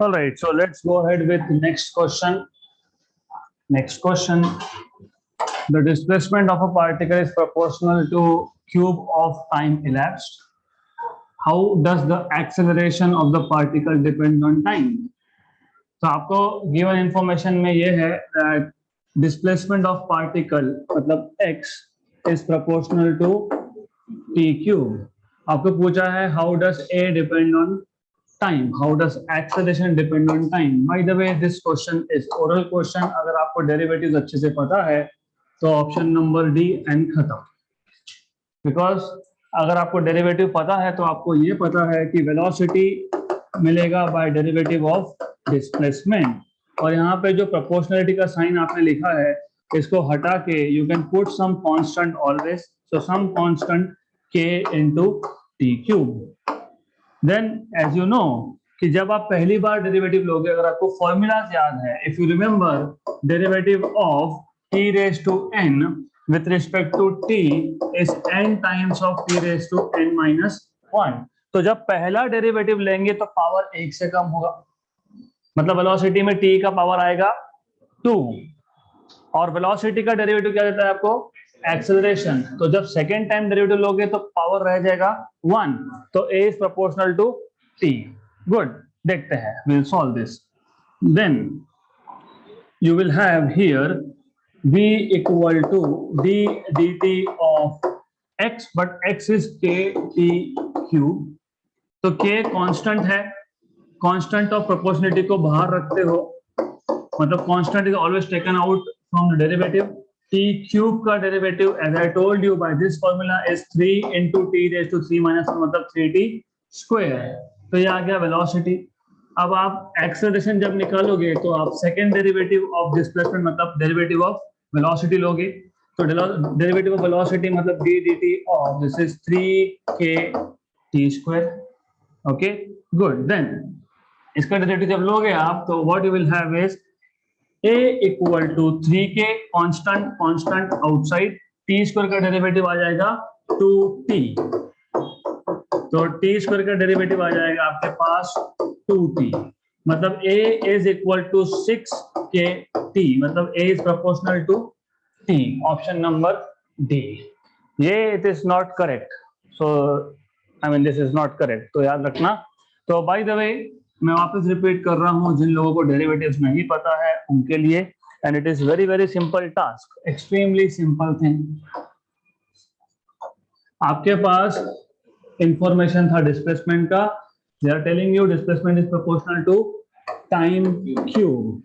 All right, so let's go ahead with next question. Next question. The displacement of a particle is proportional to cube of time elapsed. How does the acceleration of the particle depend on time? तो आपको given information में ये है that displacement of particle मतलब x is proportional to t cube. आपको पूछा है how does a depend on time, how does acceleration depend on time. By the way, this question is oral question. अगर आपको derivatives अच्छे से पता है तो ऑप्शन नंबर डी एन खत्म. बिकॉज अगर आपको डेरिवेटिव पता है तो आपको ये पता है कि वेलोसिटी मिलेगा बाय डेरिवेटिव ऑफ डिस्प्लेसमेंट. और यहाँ पे जो प्रोपोर्शनलिटी का साइन आपने लिखा है इसको हटा के you can put some constant always. So some constant k into T cube. Then as you know कि जब आप पहली बार डेरिवेटिव लोगे, अगर आपको फॉर्मूलाज याद है, if you remember derivative of t raised to n with respect to t is n times of t raised to n minus 1. तो जब पहला डेरिवेटिव लेंगे तो पावर 1 से कम होगा, मतलब वेलोसिटी में t का पावर आएगा 2. और वेलोसिटी का डेरिवेटिव क्या देता है आपको? एक्सेलरेशन. तो जब सेकेंड टाइम डेरिवेटिव लोगे तो पावर रह जाएगा 1. तो a is proportional to t. Good, देखते हैं, we'll solve this. Then you will have here v equal to d dt of x, but x is k t cube. तो k constant है. Constant of proportionality को बाहर रखते हो, मतलब constant is always taken out from the derivative. t cube का derivative as I told you by this formula is 3 into t raised to 3 minus 1, मतलब 3t square. तो ये आ गया वेलोसिटी. अब आप एक्सेलरेशन जब निकालोगे तो आप सेकेंड डेरिवेटिव ऑफ डिस्प्लेसमेंट मतलब डेरिवेटिव ऑफ वेलोसिटी लोगे. तो डेरिवेटिव ऑफ वेलोसिटी मतलब d dt of this is 3k t square. Okay, good. Then इसका डेरिवेटिव जब लोगे आप तो what you will have is a equal to 3k constant, constant outside, t square का derivative आ जाएगा 2t. तो t स्क्वायर का डेरिवेटिव आ जाएगा आपके पास 2t, मतलब a is equal to 6kt, मतलब a is proportional to t. Option number D. ये it is not correct. So I mean this is not correct, तो याद रखना. तो बाय द वे मैं वापस रिपीट कर रहा हूं, जिन लोगों को डेरिवेटिव्स नहीं पता है उनके लिए, and it is very very simple task, extremely simple thing. आपके पास इंफॉर्मेशन था डिस्प्लेसमेंट का. They are telling you displacement is proportional to time cube.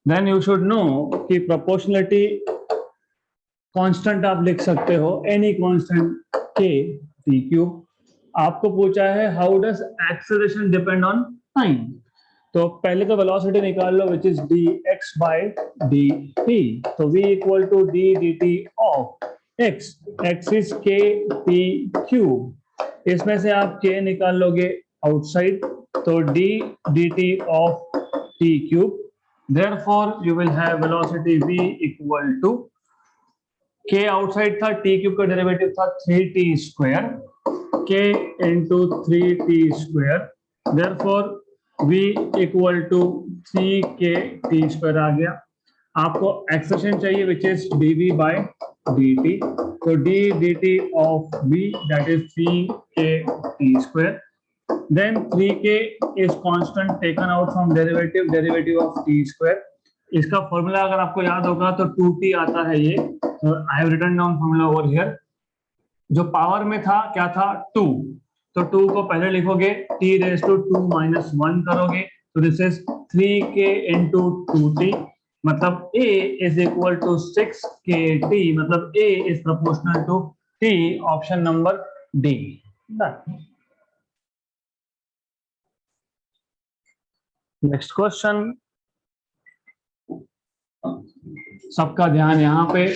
Then you should know कि प्रोपोर्शनलिटी कांस्टेंट आप लिख सकते हो, any constant k t cube. आपको पूछा है how does acceleration depend on time. तो पहले तो वेलोसिटी निकाल लो which is dx by dt. तो v equal to d dt of x, x is k t cube. इसमें से आप k निकाल लोगे आउटसाइड, तो d dt of t cube. Therefore you will have velocity v equal to k outside था, t cube का derivative था 3t square, k into 3t square. Therefore v equal to 3k t square आ गया. आपको acceleration चाहिए which is dv by dt. तो d dt of v that is 3k t square. Then 3k is constant taken out from derivative of t square. इसका formula अगर आपको याद होगा तो 2t आता है ये. I have written down formula over here. जो पावर में था क्या था 2, तो 2 को पहले लिखोगे, t raised to 2 minus 1 करोगे, तो this is 3k into 2t, मतलब a is equal to 6kt, मतलब a is proportional to t. Option number D. Next question. सबका ध्यान यहाँ पे.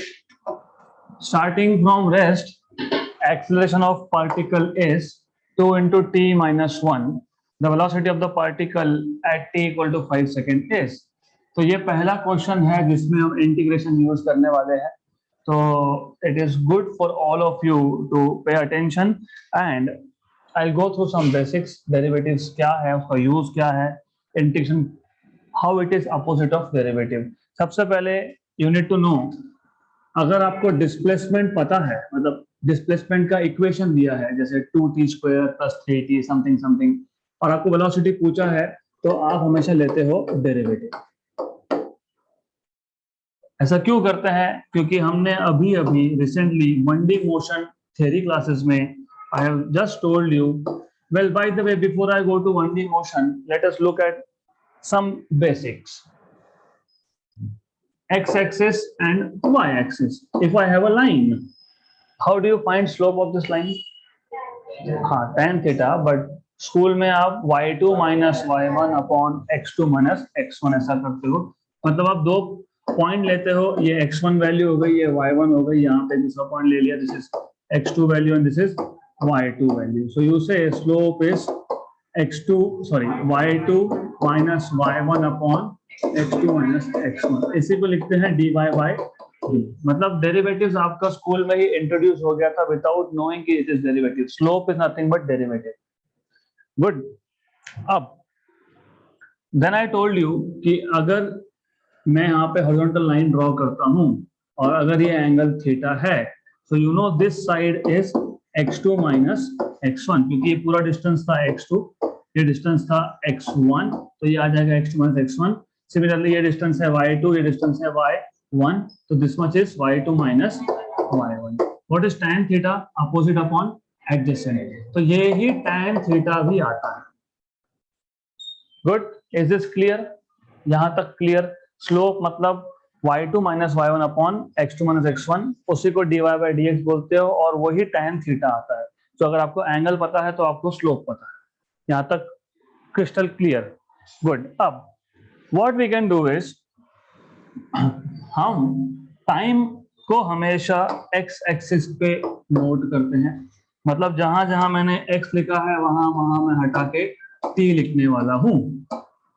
Starting from rest, acceleration of particle is 2 into t minus 1. The velocity of the particle at t equal to 5 second is. तो ये पहला question है जिसमें हम इंटीग्रेशन यूज करने वाले हैं. तो it is good for all of you to pay attention and I'll go through some basics. Derivatives क्या है, उसका यूज क्या है, integration how it is opposite of derivative. सबसे पहले यू नीड टू नो, अगर आपको डिस्प्लेसमेंट पता है, मतलब डिस्प्लेसमेंट का इक्वेशन दिया है जैसे 2t square plus 3t something something, और आपको वेलोसिटी पूछा है, तो आप हमेशा लेते हो डेरिवेटिव। ऐसा क्यों करते हैं? क्योंकि हमने अभी अभी recently 1D motion theory classes में I have just told you, well by the way before I go to 1D motion, let us look at some basics. X-axis and Y-axis. If I have a line, how do you find slope of this line? हाँ, tan theta, but school में आप y2 minus y1 upon x2 minus x1 ऐसा करते हो। मतलब आप दो point लेते हो, ये x1 वैल्यू हो गई, ये y1 हो गई, यहाँ पे दूसरा पॉइंट ले लिया, this is x2 value and this is y2 value. So you say slope is y2 minus y1 upon x2 minus x1, इसी को लिखते हैं dy by d। मतलब डेरिवेटिव्स आपका स्कूल में ही इंट्रोड्यूस हो गया था विदाउट नोइंग कि it is derivative. Slope is nothing but derivative. Good. अब देन आई टोल्ड यू कि अगर मैं यहाँ पे हॉरिजॉन्टल लाइन ड्रॉ करता हूँ और अगर ये एंगल थीटा है, so you know this side is x2 minus x1, क्योंकि ये पूरा डिस्टेंस था x2, ये डिस्टेंस था x1, तो ये आ जाएगा x2 minus x1। सिमिलरली ये डिस्टेंस है y2, ये डिस्टेंस है y1, तो this much is y2 minus y1। What is tan theta? Opposite upon adjacent, तो ये ही tan थीटा भी आता है। Good, is this clear? यहां तक क्लियर? स्लोप मतलब y2 minus y1 upon x2 minus x1, उसी को dy by dx बोलते हो, और वही tan थीटा आता है। तो अगर आपको एंगल पता है तो आपको स्लोप पता है। यहां तक क्रिस्टल क्लियर? गुड। अब what we can do is, हम टाइम को हमेशा x एक्सिस पे नोट करते हैं। मतलब जहां जहां मैंने x लिखा है वहां वहां मैं हटा के t लिखने वाला हूं,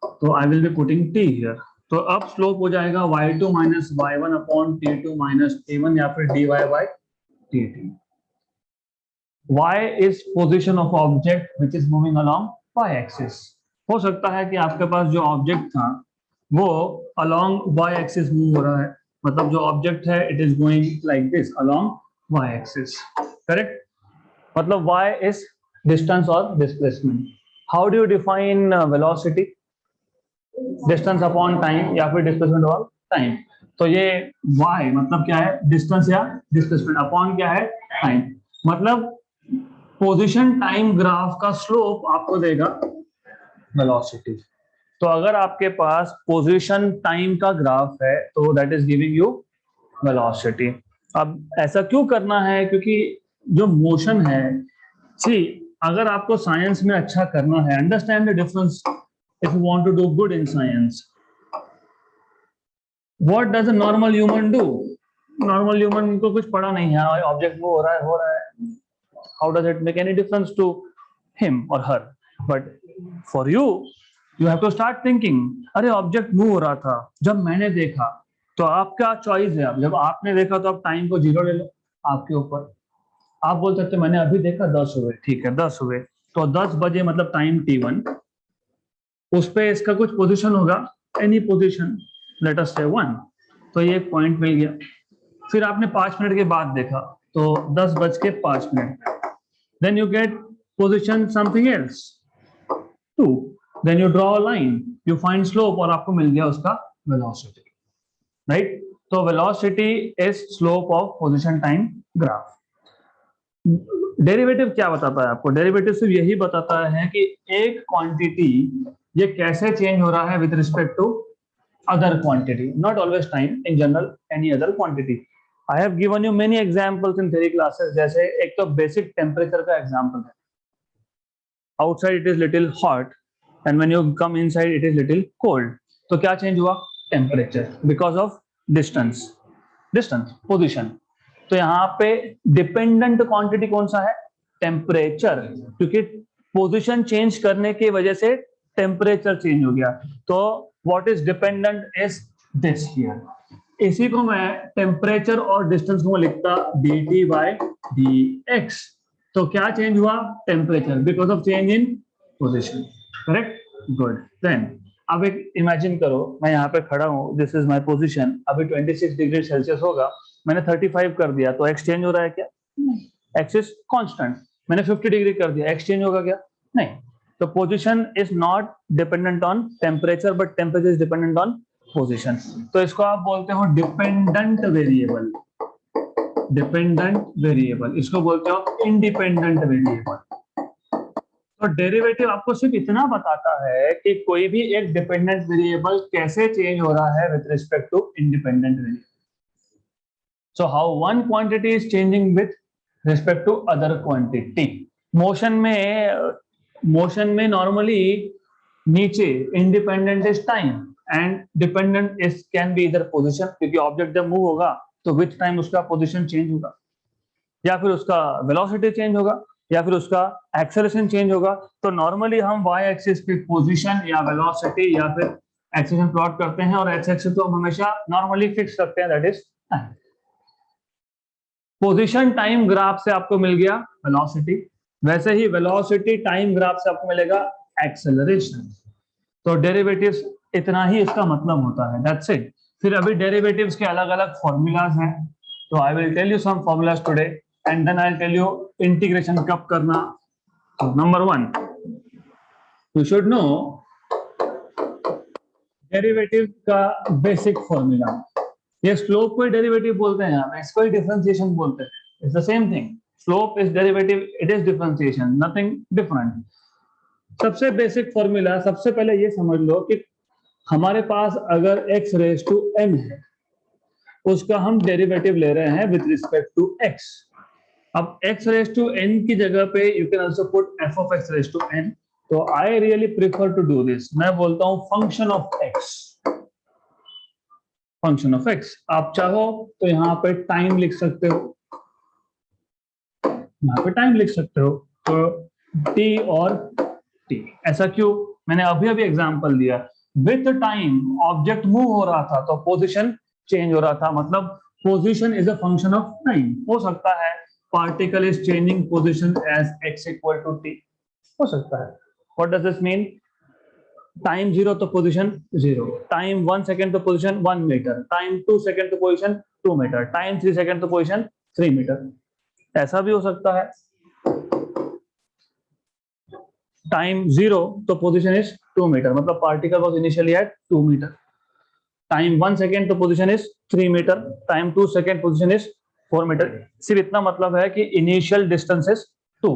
तो I will be putting t here. तो अब स्लोप हो जाएगा y2 minus y1 upon t2 minus t1, या फिर dy by dt। y is position of object which is moving along y axis। हो सकता है कि आपके पास जो ऑब्जेक्ट था वो along y axis मूव हो रहा है, मतलब जो ऑब्जेक्ट है it is going like this along y axis, correct? मतलब y is distance or displacement। how do you define velocity? Distance upon time या फिर डिस्प्लेसमेंट ऑन टाइम। तो ये y मतलब क्या है? डिस्टेंस या डिस्प्लेसमेंट अपॉन क्या है? टाइम। मतलब पोजीशन टाइम ग्राफ का स्लोप आपको देगा वेलोसिटी। तो अगर आपके पास पोजीशन टाइम का ग्राफ है तो that is giving you velocity. अब ऐसा क्यों करना है? क्योंकि जो मोशन है, सी अगर आपको साइंस में अच्छा करना है, understand the difference if you want to do good in science, what does a normal human do? Normal human को कुछ पड़ा नहीं है, ऑब्जेक्ट मूव हो रहा है, how does it make any difference to him or her? But for you, you have to start thinking, अरे object move हो रहा था, जब मैंने देखा, तो आपका चॉइस है। अब जब आपने देखा तो आप टाइम को 0 ले लो, आपके ऊपर। आप बोल सकते मैंने अभी देखा 10 हुए, ठीक है 10 हुए, तो 10 बजे मतलब टाइम t1, उस पे इसका कुछ पोजीशन होगा, एनी पोजीशन, लेट अस से 1, तो ये एक पॉइंट मिल गया। फिर आपने 5 मिनट के बाद देखा तो 10:05, then you get position something else 2, then you draw a line, you find slope, और आपको मिल गया उसका वेलोसिटी, राइट? तो velocity is slope of position time graph. Derivative क्या बताता है आपको? डेरिवेटिव सिर्फ यही बताता है कि एक क्वांटिटी ये कैसे चेंज हो रहा है with respect to other quantity, not always time, in general any other quantity. I have given you many examples in theory classes. जैसे एक तो बेसिक टेम्परेचर का एग्जांपल है, outside it is little hot and when you come inside it is little cold. तो क्या change हुआ? Temperature, because of distance, position. तो यहाँ पे डिपेंडेंट क्वांटिटी कौन सा है? टेम्परेचर, क्योंकि पोजीशन चेंज करने की वजह से टेम्परेचर चेंज हो गया। तो what is dependent is this here. इसी को मैं टेम्परेचर और डिस्टेंस को लिखता dt by dx। तो क्या चेंज हुआ? Temperature, because of change in position, correct? Good. Then अब एक इमेजिन करो, मैं यहाँ पे खड़ा हूँ, दिस इज माय पोजीशन, अभी 26 डिग्री सेल्सियस होगा, मैंने 35 कर दिया तो एक्स चेंज हो रहा है क्या? नहीं, एक्स इज कांस्टेंट। मैंने 50 डिग्री कर दिया, एक्स चेंज होगा क्या? नहीं। तो position is not dependent on temperature, but temperature is dependent on position. तो इसको आप बोलते हो डिपेंडेंट वेरिएबल। डिपेंडेंट वेरिएबल, इसको बोलते हो इंडिपेंडेंट वेरिएबल। तो डेरिवेटिव आपको सिर्फ इतना बताता है कि कोई भी एक डिपेंडेंट वेरिएबल कैसे चेंज हो रहा है with respect to independent variable. So how one quantity is changing with respect to other quantity. Motion में नॉर्मली नीचे independent is time and dependent is can be इधर पोजीशन, क्योंकि ऑब्जेक्ट जब move होगा तो विच टाइम उसका position change होगा, या फिर उसका वेलोसिटी चेंज होगा, या फिर उसका एक्सेलरेशन चेंज होगा। तो नॉर्मली हम वाई एक्सिस पे पोजीशन या वेलोसिटी या फिर एक्सेलरेशन प्लॉट करते हैं, और एक्स एक्सिस तो हम हमेशा नॉर्मली फिक्स करते हैं, that is time. Position time graph से आपको मिल गया वेलोसिटी, वैसे ही वेलोसिटी टाइम ग्राफ से आपको मिलेगा एक्सेलरेशन। तो डेरिवेटिव्स इतना ही इसका मतलब होता है, दैट्स इट। फिर अभी डेरिवेटिव्स के अलग अलग फॉर्मूलाज हैं, तो I will tell you some formulas today and then I will tell you integration कब करना। Number 1, you should know derivative का बेसिक फॉर्मूला। ये स्लोप को डेरिवेटिव बोलते हैं, हम इसको ही डिफरेंशिएशन बोलते हैं, it's the same thing. Slope is derivative, it is differentiation, nothing different. सबसे बेसिक फॉर्मूला, सबसे पहले ये समझ लो कि हमारे पास अगर x रेज टू n है, उसका हम डेरिवेटिव ले रहे हैं विद रिस्पेक्ट टू x। अब x रेज टू n की जगह पे you can also put f of x raise to n। तो I really prefer to do this, मैं बोलता हूं function of x। Function of x, आप चाहो तो यहां पे टाइम लिख सकते हो, यहां पे टाइम लिख सकते हो, तो t और t। ऐसा क्यों? मैंने अभी अभी एग्जांपल दिया, विथ टाइम ऑब्जेक्ट मूव हो रहा था तो पोजीशन चेंज हो रहा था, मतलब position is a function of time. हो सकता है particle is changing position as x equal to t, हो सकता है। What does this mean? Time 0 तो पोजीशन 0, टाइम 1 सेकेंड तो पोजीशन 1 मीटर, टाइम 2 सेकेंड तो पोजीशन 2 मीटर, टाइम 3 सेकेंड तो पोजीशन 3 मीटर। ऐसा भी हो सकता है, टाइम 0 तो पोजीशन इज 2 मीटर, मतलब particle was initially at 2 metre. Time 1 second तो position is 3 metre, time 2 second position is 4 metre. सिर्फ इतना मतलब है कि इनिशियल डिस्टेंस इज 2,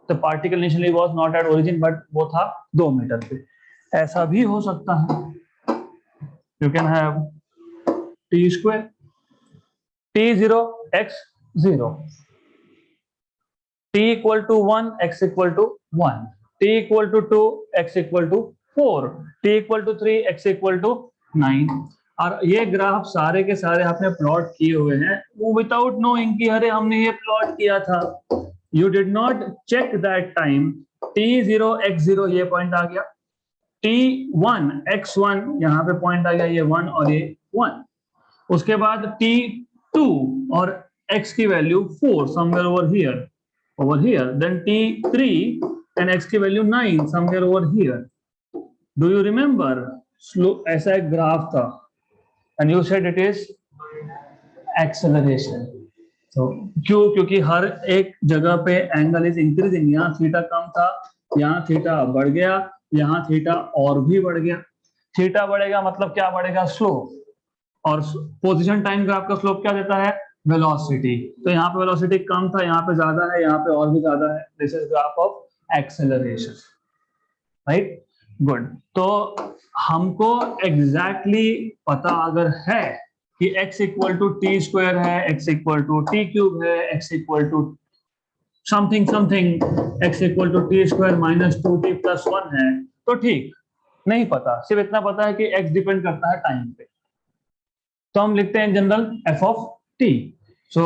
तो particle initially was not at origin but वो था 2 मीटर पे। ऐसा भी हो सकता है, you can have t square t0 x0, t equal to 1 x equal to 1, t equal to 2 x equal to 4, t equal to 3 x equal to 9। और ये ग्राफ सारे के सारे आपने प्लॉट किए हुए हैं वो विदाउट नोइंग कि अरे हमने ये प्लॉट किया था। You did not check that time. t0 x0 ये पॉइंट आ गया, t1 x1 यहाँ पे पॉइंट आ गया, ये 1 और ये 1। उसके बाद t2 और x की value 4 somewhere over here, then t3 and x की value 9 somewhere over here. Do you remember? ऐसा एक ग्राफ था and you said it is acceleration. तो क्योंकि हर एक जगह पे एंगल इज इंक्रीजिंग, यहाँ थीटा कम था, यहाँ थीटा बढ़ गया, यहाँ थीटा और भी बढ़ गया। थीटा बढ़ेगा मतलब क्या बढ़ेगा? स्लोप। और पोजीशन टाइम ग्राफ का स्लोप क्या देता है? वेलोसिटी। तो यहाँ पे वेलोसिटी कम था, यहाँ पे ज्यादा है, यहाँ पे और भी ज्यादा है। This is graph of acceleration, right? Good. तो हमको एग्जैक्टली पता अगर है कि x equal to t square है, x equal to t cube है, x equal to something something, x equal to t square minus 2t plus 1 है, तो ठीक। नहीं पता, सिर्फ इतना पता है कि x डिपेंड करता है टाइम पे, तो हम लिखते हैं general f of t। So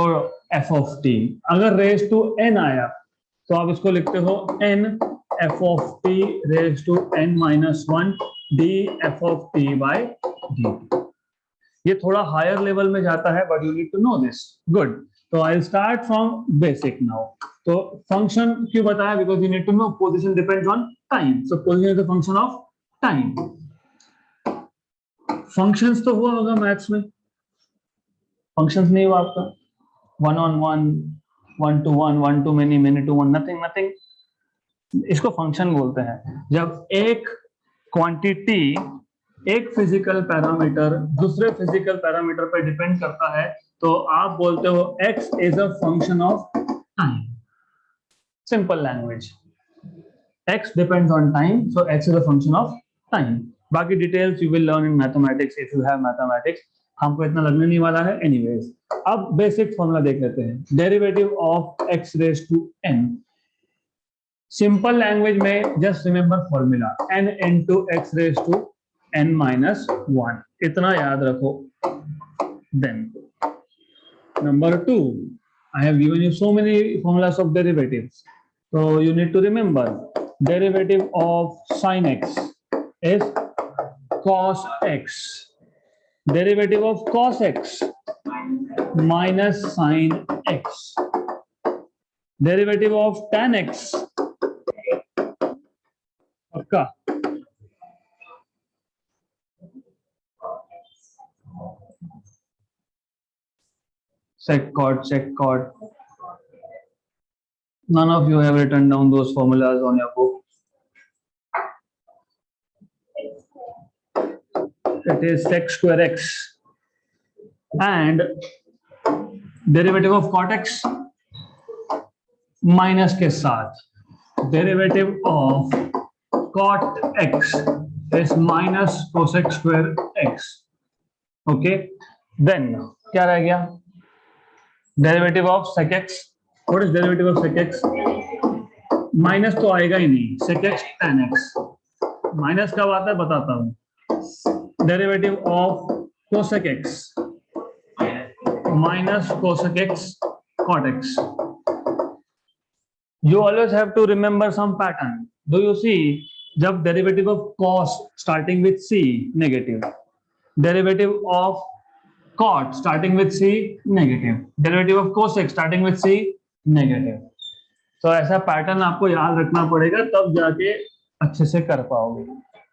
f of t अगर रेज टू n आया तो आप इसको लिखते हो n f of t raise to n minus 1 d f of t by dt। ये थोड़ा हायर लेवल में जाता है but you need to know this. Good. तो I start from basic now. तो फंक्शन क्यों बताया? Because you need to know position depends on time, so position is the function of time. Functions तो हुआ होगा मैथ्स में, functions नहीं हुआ आपका, 1 on 1, 1 to 1, 1 to many, many to 1, nothing nothing, इसको फंक्शन बोलते हैं। जब एक क्वांटिटी, एक फिजिकल पैरामीटर दूसरे फिजिकल पैरामीटर पर डिपेंड करता है तो आप बोलते हो x is a function of time. Simple language, x depends on time, so x is a function of time. बाकी details you will learn in mathematics if you have mathematics, हमको इतना लगने नहीं वाला है एनीवेज। अब बेसिक फॉर्मूला देख लेते हैं, derivative of x raise to n। Simple language में just remember formula, n into x raise to n minus 1, इतना याद रखो। Then number 2, I have given you so many formulas of derivatives, so you need to remember derivative of sin x is cos x, derivative of cos x minus sin x, derivative of tan x, पक्का, sec cot. None of you have written down those formulas on your book. It is sec square x and derivative of cot x minus के साथ derivative of cot x is minus cosec square x. Okay, then क्या रह गया, derivative of sec x. What is derivative of sec x? Minus तो आएगा ही नहीं, sec x tan x, minus कब आता है बताता हूं। Derivative of cosec x minus cosec x cot x. You always have to remember some pattern. Do you see, जब derivative of cos starting with c negative, derivative of cot starting with c negative, derivative of cosec starting with c negative. तो ऐसा pattern आपको याद रखना पड़ेगा, तब जाके अच्छे से कर पाओगे।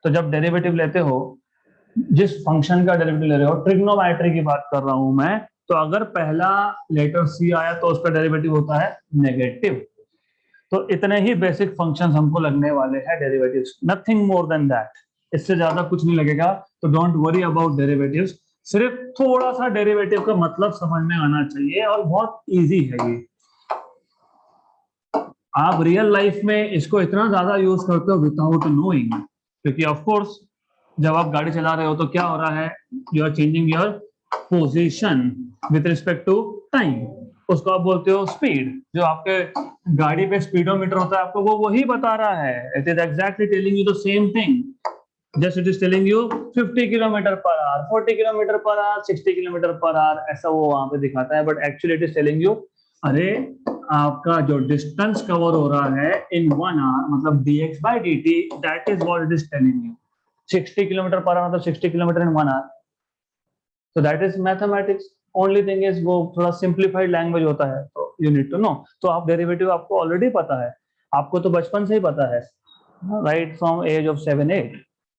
तो जब डेरिवेटिव लेते हो, जिस फंक्शन का डेरिवेटिव ले रहे हो, ट्रिग्नोमेट्री की बात कर रहा हूं मैं, तो अगर पहला लेटर सी आया तो उसका डेरिवेटिव होता है नेगेटिव। तो इतने ही बेसिक फंक्शंस हमको लगने वाले हैं derivatives, nothing more than that, इससे ज्यादा कुछ नहीं लगेगा। तो डोंट वरी अबाउट डेरिवेटिव्स, सिर्फ थोड़ा सा डेरिवेटिव का मतलब समझ में आना चाहिए और बहुत इजी है ये। आप रियल लाइफ में इसको इतना ज्यादा यूज करते हो विदाउट नोइंग, क्योंकि ऑफ कोर्स जब आप गाड़ी चला रहे हो तो क्या हो रहा है, you are changing your position with respect to time, उसको आप बोलते हो स्पीड। जो आपके गाड़ी पे स्पीडोमीटर होता है आपको वो वही बता रहा है, it is exactly telling you the same thing, just it is telling you 50 kilometre per hour, 40 kilometre per hour, 60 kilometre per hour, ऐसा वो वहां पे दिखाता है, but actually it is telling you अरे आपका जो डिस्टेंस कवर हो रहा है इन 1 आवर, मतलब dx by dt, that is what it is telling you. 60 kilometre per hour मतलब 60 kilometre in 1 hour, so that is mathematics. Only thing is वो थोड़ा simplified language होता है, तो you need to know. तो आप डेरिवेटिव आपको ऑलरेडी पता है, आपको तो बचपन से ही पता है, राइट फ्रॉम एज ऑफ 7-8,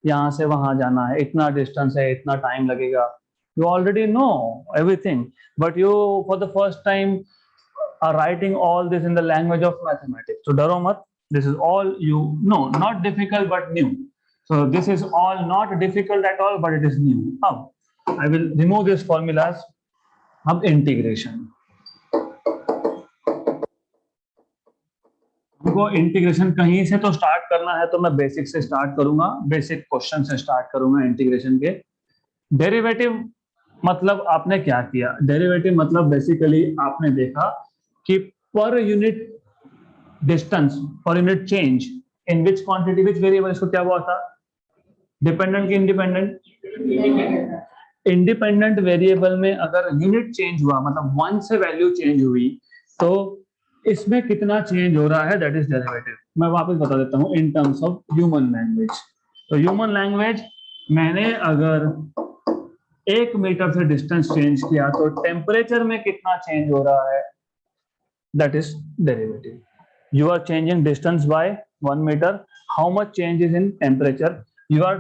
यहाँ से वहां जाना है, इतना डिस्टेंस है, इतना टाइम लगेगा, you already know everything, but you for the first time are writing all this in the language of mathematics. So डरो मत, this is all you know, not difficult but new. So this is all not difficult at all, but it is new. अब I will remove these formulas. अब integration, हमको integration कहीं से तो start करना है, तो मैं बेसिक से स्टार्ट करूंगा, बेसिक क्वेश्चन से स्टार्ट करूंगा इंटीग्रेशन के। डेरिवेटिव मतलब आपने क्या किया, डेरिवेटिव मतलब बेसिकली आपने देखा कि per unit distance, per unit change in which quantity which variable, इसको क्या हुआ था, डिपेंडेंट की इंडिपेंडेंट। इंडिपेंडेंट वेरिएबल में अगर यूनिट चेंज हुआ, मतलब 1 से वैल्यू चेंज हुई, तो इसमें कितना चेंज हो रहा है, दैट इज डेरिवेटिव। मैं वापस बता देता हूं in terms of human language. तो ह्यूमन लैंग्वेज, मैंने अगर 1 मीटर से डिस्टेंस चेंज किया तो टेम्परेचर में कितना चेंज हो रहा है, that is derivative. You are changing distance by 1 metre, how much change is in temperature, you are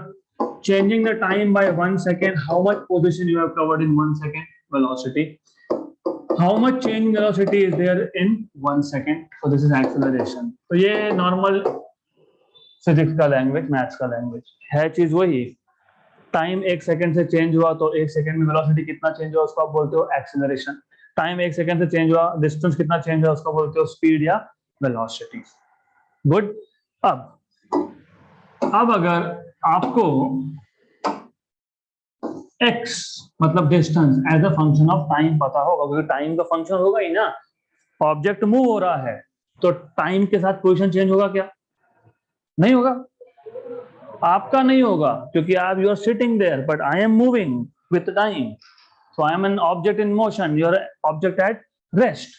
changing the time by 1 second, how much position you have covered in 1 second? Velocity. How much change in velocity is there in 1 second? So this is acceleration. तो ये normal physics का language, maths का language है, चीज वही। Time 1 second से change हुआ तो 1 सेकंड में वेलोसिटी कितना चेंज हुआ उसको आप बोलते हो एक्सेलरेशन। टाइम 1 सेकंड से चेंज हुआ, डिस्टेंस कितना चेंज हुआ उसको बोलते हो स्पीड या वेलोसिटी। गुड। अब अगर आपको x मतलब distance as a function of time पता होगा, क्योंकि टाइम का फंक्शन होगा ही ना, ऑब्जेक्ट मूव हो रहा है तो टाइम के साथ पोजीशन चेंज होगा क्या? नहीं होगा। आपका नहीं होगा क्योंकि आप you are sitting there, but I am moving with time, so I am an object in motion, you are object at rest.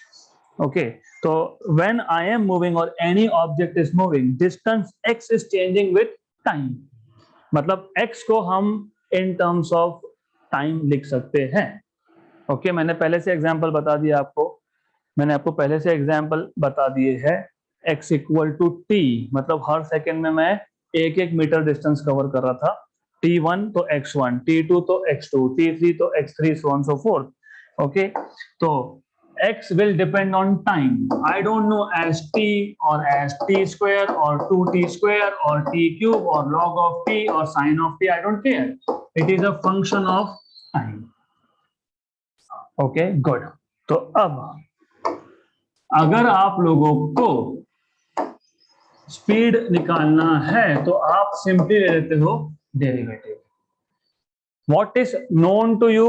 Okay, तो व्हेन आई एम मूविंग और any object is moving, distance x is changing with time. मतलब x को हम in terms of time लिख सकते हैं। Okay, मैंने पहले से एग्जांपल बता दिया आपको, मैंने आपको पहले से एग्जांपल बता दिए हैं। x इक्वल टू t, मतलब हर सेकेंड में मैं 1-1 मीटर डिस्टेंस कवर कर रहा था। t1 तो x1, t2 तो x2, t3 तो x3, so on so forth. Okay, तो x will depend on time. I don't know as t or as t square or 2t square or t cube or log of t or sin of t. I don't care. It is a function of time. Okay, good. तो अब अगर आप लोगों को speed निकालना है तो आप सिंपली ले लेते हो derivative. What is known to you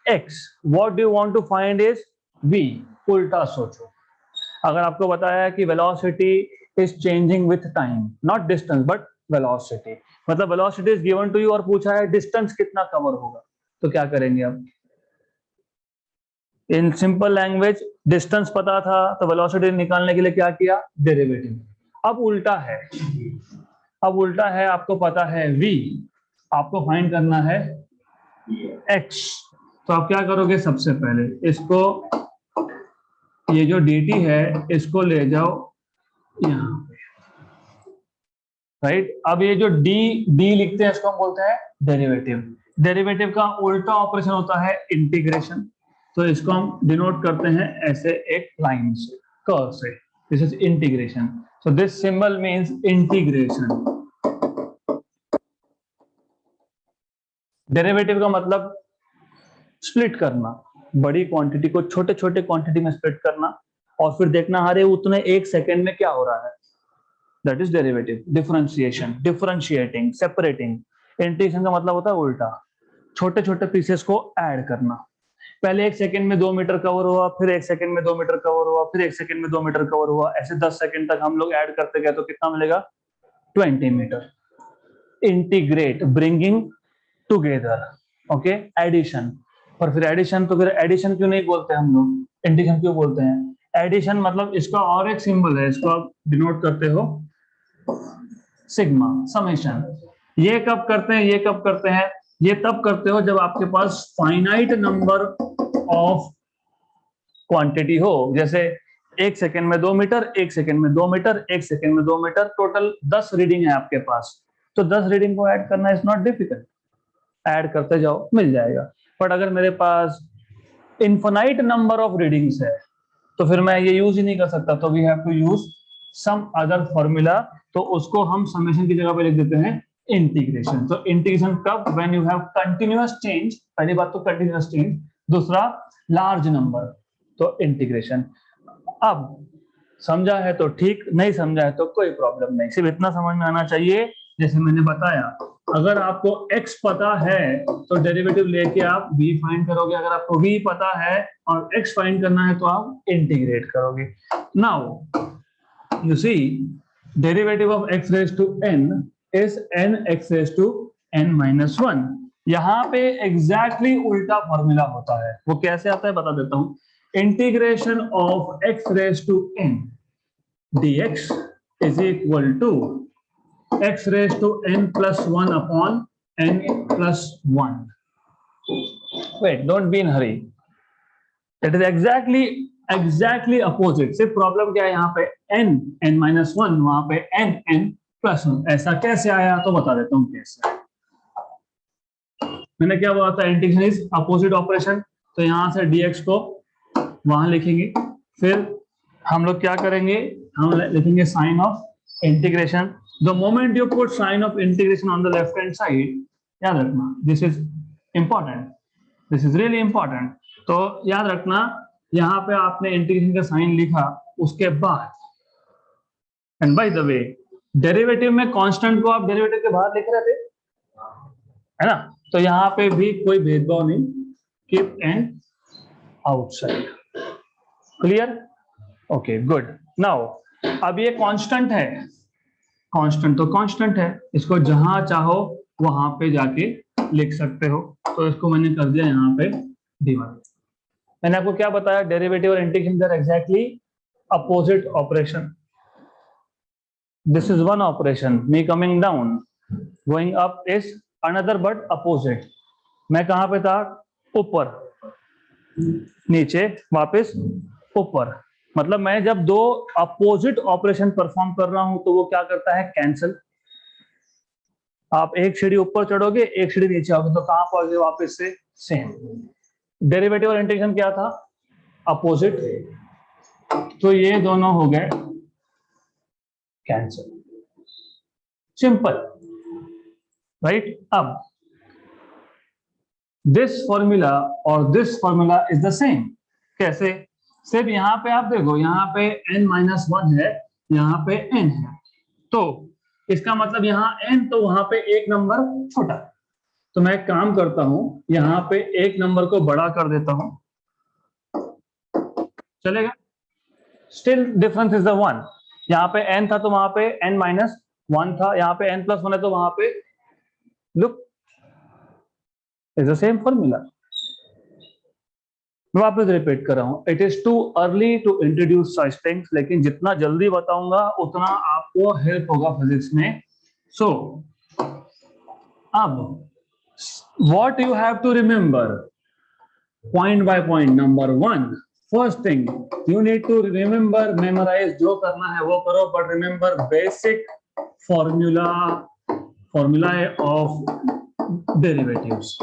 x, what do you want to find is v। उल्टा सोचो, अगर आपको बताया है कि velocity is changing with time, not distance but velocity, मतलब velocity is given to you और पूछा है डिस्टेंस कितना कवर होगा, तो क्या करेंगे आप? इन सिंपल लैंग्वेज, डिस्टेंस पता था तो वेलोसिटी निकालने के लिए क्या किया? डेरिवेटिव। अब उल्टा है, अब उल्टा है, आपको पता है v, आपको फाइंड करना है x, तो आप क्या करोगे? सबसे पहले इसको, ये जो dt है इसको ले जाओ यहाँ पे, राइट। अब ये जो d लिखते हैं इसको हम बोलते हैं डेरिवेटिव। डेरिवेटिव का उल्टा ऑपरेशन होता है इंटीग्रेशन, तो इसको हम डिनोट करते हैं ऐसे एक लाइन से, कर्व से। This is integration, so this symbol means integration. Derivative का मतलब स्प्लिट करना, बड़ी क्वांटिटी को छोटे छोटे क्वांटिटी में स्प्लिट करना और फिर देखना अरे उतने 1 सेकेंड में क्या हो रहा है, that is derivative. Differentiation, differentiating, separating. Integration का मतलब होता है उल्टा, छोटे छोटे पीसेस को ऐड करना। पहले 1 सेकेंड में 2 मीटर कवर हुआ, फिर 1 सेकेंड में 2 मीटर कवर हुआ, फिर 1 सेकेंड में 2 मीटर कवर हुआ, ऐसे 10 सेकेंड तक हम लोग ऐड करते गए तो कितना मिलेगा? 20 metre. Integrate, bringing together, okay, addition. और फिर एडिशन, तो फिर एडिशन क्यों नहीं बोलते हम लोग, इंटीग्रेशन क्यों बोलते हैं? एडिशन मतलब इसका और एक सिंबल है, इसको आप डिनोट करते हो सिग्मा, समेशन। ये कब करते हैं, ये कब करते हैं? ये तब करते हो जब आपके पास फाइनाइट नंबर ऑफ क्वांटिटी हो, जैसे 1 सेकेंड में 2 मीटर, 1 सेकेंड में 2 मीटर, 1 सेकेंड में 2 मीटर, टोटल 10 रीडिंग है आपके पास, तो 10 रीडिंग को ऐड करना इज नॉट डिफिकल्ट, ऐड करते जाओ मिल जाएगा। बट अगर मेरे पास इनफाइनाइट नंबर ऑफ रीडिंग्स है तो फिर मैं ये यूज ही नहीं कर सकता, तो we have to use some other formula, तो उसको हम समेशन की जगह पे लिख देते हैं इंटीग्रेशन। तो इंटीग्रेशन कब? When you have continuous change, पहली बात तो कंटिन्यूअस चेंज, दूसरा लार्ज नंबर, तो इंटीग्रेशन। अब समझा है तो ठीक, नहीं समझा है तो कोई प्रॉब्लम नहीं, सिर्फ इतना समझ में आना चाहिए जैसे मैंने बताया। अगर आपको x पता है तो डेरिवेटिव लेके आप v फाइंड करोगे, अगर आपको v पता है और x फाइंड करना है तो आप इंटीग्रेट करोगे। Now you see derivative of x raise to n is n x raise to n minus 1। यहां पे एग्जैक्टली उल्टा फॉर्मूला होता है, वो कैसे आता है बता देता हूं। Integration of x raise to n dx is equal to x raised to n plus 1 upon n plus 1. Wait, don't be in hurry. It is exactly opposite. सिर्फ प्रॉब्लम क्या है यहाँ पे? n minus 1, वहां पे n plus 1। ऐसा कैसे आया तो बता देता हूँ कैसे। मैंने क्या बोला था, इंटीग्रेशन इज अपोजिट ऑपरेशन, तो यहां से dx को वहां लिखेंगे। फिर हम लोग क्या करेंगे, हम लिखेंगे sign of integration. The moment you put sign of integration on the left hand side, याद रखना this is important, this is really important. तो याद रखना यहाँ पे आपने इंटीग्रेशन का साइन लिखा, उसके बाद and bye the way derivative में कांस्टेंट को आप डेरिवेटिव के बाहर लिख रहे थे, है ना, तो यहाँ पे भी कोई भेदभाव नहीं, keep and outside, clear, okay good. Now अब ये कांस्टेंट है, कांस्टेंट तो कांस्टेंट है, इसको जहां चाहो वहां पे जाके लिख सकते हो, तो इसको मैंने कर दिया यहाँ पे डिवाइड। मैंने आपको क्या बताया, डेरिवेटिव और integration they are exactly opposite operation. This is one operation, me coming down, going up is another but opposite. मैं कहां पे था, ऊपर, नीचे, वापस ऊपर, मतलब मैं जब दो अपोजिट ऑपरेशन परफॉर्म कर रहा हूं तो वो क्या करता है, कैंसिल। आप एक सीढ़ी ऊपर चढ़ोगे, एक सीढ़ी नीचे आओगे, तो कहां पहुंचे वापस से सेम। डेरिवेटिव और इंटीग्रेशन क्या था, अपोजिट, तो ये दोनों हो गए कैंसिल, सिंपल, राइट। अब दिस फॉर्मूला और this formula is the same, कैसे, सिर्फ यहां पे आप देखो, यहां पे n-1 है, यहां पे n है, तो इसका मतलब यहाँ n तो वहां पे एक नंबर छोटा, तो मैं एक काम करता हूं, यहां पे एक नंबर को बड़ा कर देता हूं, चलेगा, स्टिल डिफरेंस इज द 1। यहाँ पे n था तो वहां पे n-1 था, यहाँ पे n+1 है तो वहां पे look is the same formula. मैं वापस रिपीट कर रहा हूं, it is too early to introduce such things, लेकिन जितना जल्दी बताऊंगा उतना आपको हेल्प होगा फिजिक्स में। सो अब what you have to remember, point by point, number 1, first thing you need to remember, memorise, जो करना है वो करो, but remember basic formula, formula of derivatives,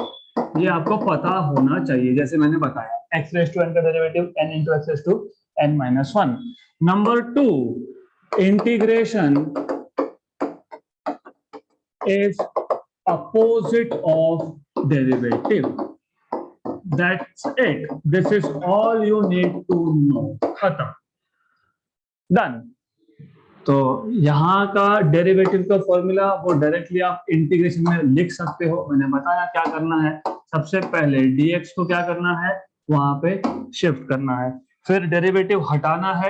ये आपको पता होना चाहिए। जैसे मैंने बताया, x रेज टू n का derivative n into x raise to n-1। Number 2, integration is opposite of derivative, that's it, this is all you need to know, खत्म, डन। तो यहाँ का डेरिवेटिव का फॉर्मूला वो डायरेक्टली आप इंटीग्रेशन में लिख सकते हो। मैंने बताया क्या करना है, सबसे पहले dx को क्या करना है, वहां पे शिफ्ट करना है, फिर डेरिवेटिव हटाना है,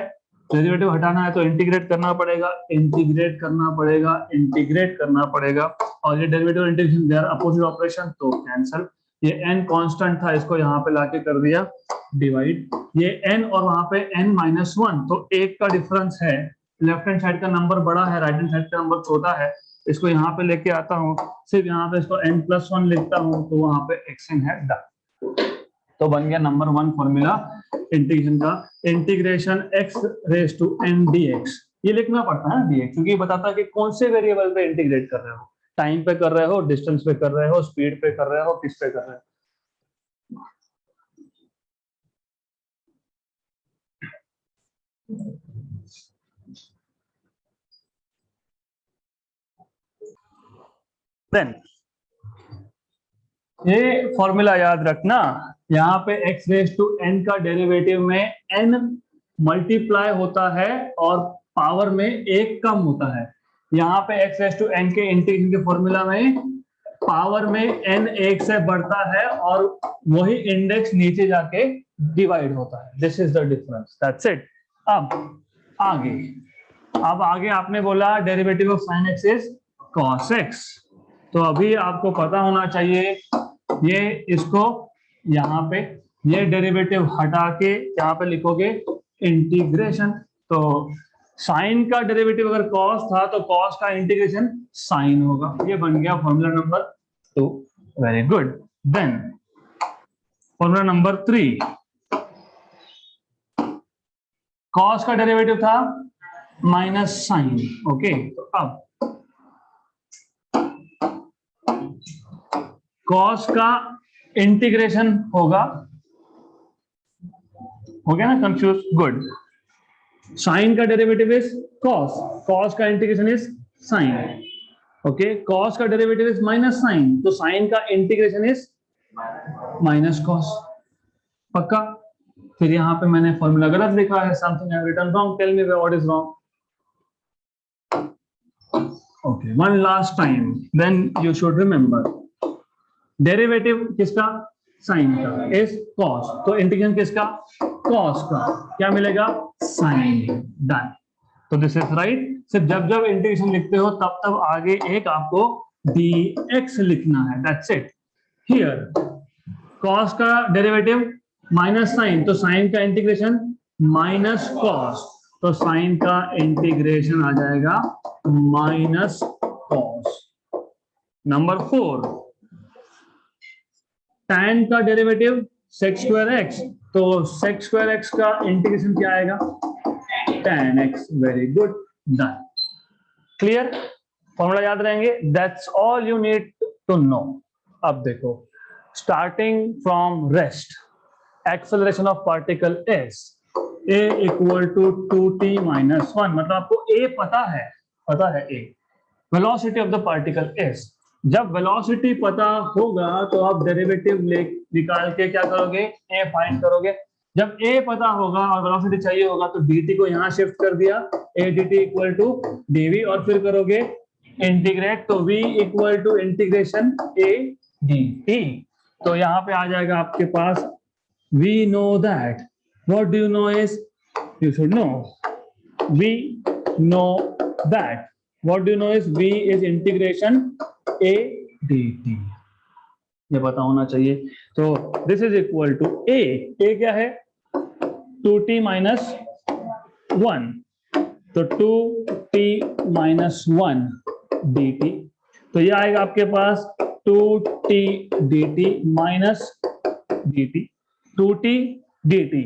डेरिवेटिव हटाना है तो इंटीग्रेट करना पड़ेगा, इंटीग्रेट करना पड़ेगा, इंटीग्रेट करना पड़ेगा, और ये derivative integration they are opposite operation, तो कैंसिल। ये n कांस्टेंट था, इसको यहाँ पे लाके कर दिया डिवाइड, ये n और वहां पे n-1, तो एक का डिफरेंस है, लेफ्ट हैंड साइड का नंबर बड़ा है, राइट हैंड साइड का नंबर छोटा है, इसको यहाँ पे लेके आता हूँ, सिर्फ यहाँ पे इसको n+1 लिखता हूँ, तो वहां पे xn है, डन। तो बन गया नंबर 1 फॉर्मूला इंटीग्रेशन का, integration x raise to n dx। ये लिखना पड़ता है ना dx, क्योंकि ये बताता है कि कौन से वेरिएबल पे इंटीग्रेट कर रहे हो, टाइम पे कर रहे हो, डिस्टेंस पे कर रहे हो, स्पीड पे कर रहे हो, किस पे कर रहे हो। देन ये फॉर्मूला याद रखना, यहाँ पे x रेज टू n का डेरिवेटिव में n मल्टीप्लाई होता है और पावर में एक कम होता है। यहाँ पे x रेज टू n के इंटीग्रेशन के फॉर्मूला में पावर में n एक से बढ़ता है और वही इंडेक्स नीचे जाके डिवाइड होता है, this is the difference, that's it. अब आगे आपने बोला derivative of sin x is cos x, तो अभी आपको पता होना चाहिए, ये इसको यहाँ पे ये डेरिवेटिव हटा के यहाँ पे लिखोगे इंटीग्रेशन, तो साइन का डेरिवेटिव अगर कॉस था तो कॉस का इंटीग्रेशन साइन होगा, ये बन गया formula number 2, very good. Then formula number 3, cos का डेरिवेटिव था माइनस साइन, ओके, तो अब कॉस का इंटीग्रेशन होगा, हो गया ना कंफ्यूज? गुड। साइन का डेरिवेटिव इज कॉस, कॉस का integration is sine. Okay, cos का डेरिवेटिव इज माइनस साइन, तो साइन का इंटीग्रेशन इज माइनस कॉस। पक्का? फिर यहां पे मैंने फॉर्मूला गलत लिखा है, something I have written wrong, tell me what is wrong. Okay, one last time, then you should remember. Derivative किसका? साइन का इज कॉस, तो इंटीग्रेशन किसका? कॉस का, क्या मिलेगा? साइन। डन। तो दिस इज राइट। सिर्फ जब जब इंटीग्रेशन लिखते हो तब तब आगे एक आपको dx लिखना है, दैट्स इट। हियर कॉस का डेरिवेटिव माइनस साइन, तो साइन का इंटीग्रेशन माइनस कॉस, तो साइन का इंटीग्रेशन आ जाएगा माइनस कॉस। नंबर 4, tan का डेरिवेटिव sec स्क्वायर एक्स, तो sec स्क्वायर एक्स का इंटीग्रेशन क्या आएगा? tan x। Very good, done. Clear? Formula याद रहेंगे, that's all you need to know. अब देखो, starting from rest, acceleration of particle s a equal to 2t minus 1, मतलब आपको a पता है a। Velocity of the particle s, जब velocity पता होगा तो आप डेरिवेटिव निकाल के क्या करोगे? a फाइंड करोगे। जब a पता होगा और वेलोसिटी चाहिए होगा तो dt को यहां शिफ्ट कर दिया, a dt equal to dv, और फिर करोगे इंटीग्रेट, तो v equal to integration a dt। तो यहां पे आ जाएगा आपके पास, we know that, what do you know is, you should know, we know that, what do you know is v is integration a dt, ये पता होना चाहिए। तो this is equal to a क्या है? 2t माइनस 1, तो 2t minus 1 dt, तो ये आएगा आपके पास 2t dt minus dt। 2t dt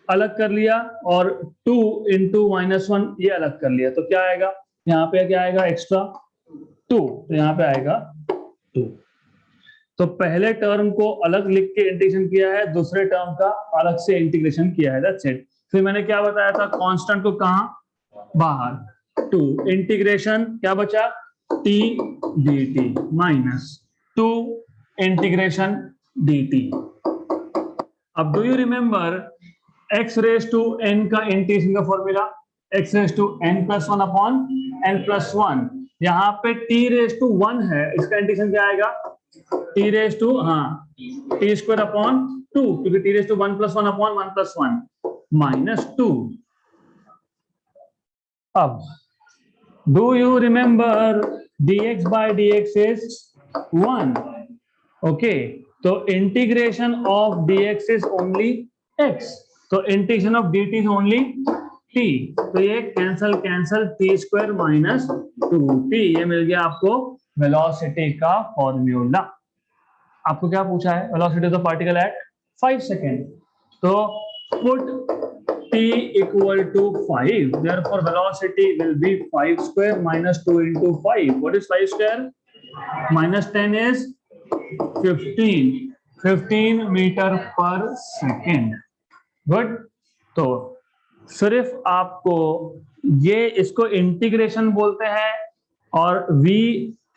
अलग कर लिया और 2 इंटू माइनस 1 ये अलग कर लिया, तो क्या आएगा? यहाँ पे क्या आएगा? एक्स्ट्रा 2, तो यहाँ पे आएगा 2। तो पहले टर्म को अलग लिख के इंटीग्रेशन किया है, दूसरे टर्म का अलग से इंटीग्रेशन किया है, दैट्स इट। फिर मैंने क्या बताया था? कांस्टेंट को कहां? बाहर। 2 इंटीग्रेशन क्या बचा? t dt minus 2 integration dt। अब do you remember x raise to n का इंटीग्रेशन का formula? x raise to n plus 1 upon n plus 1, यहाँ पे t रेज टू 1 है, इसका इंटीग्रेशन क्या आएगा? t raise to t square upon 2, क्योंकि t raise to 1 plus 1 upon 1 plus 1 minus 2। अब do you remember dx by dx is 1, okay, तो integration of dx is only x, तो integration of dt is only t, तो ये cancel t square minus 2t, ये मिल गया आपको velocity का formula. आपको क्या पूछा है? Velocity of the particle at 5 second, तो put t equal to 5, therefore velocity will be 5 square minus 2 into 5. What is 5 square? Minus 10 is 15 metre पर सेकेंड। गुड। तो सिर्फ आपको ये, इसको इंटीग्रेशन बोलते हैं, और v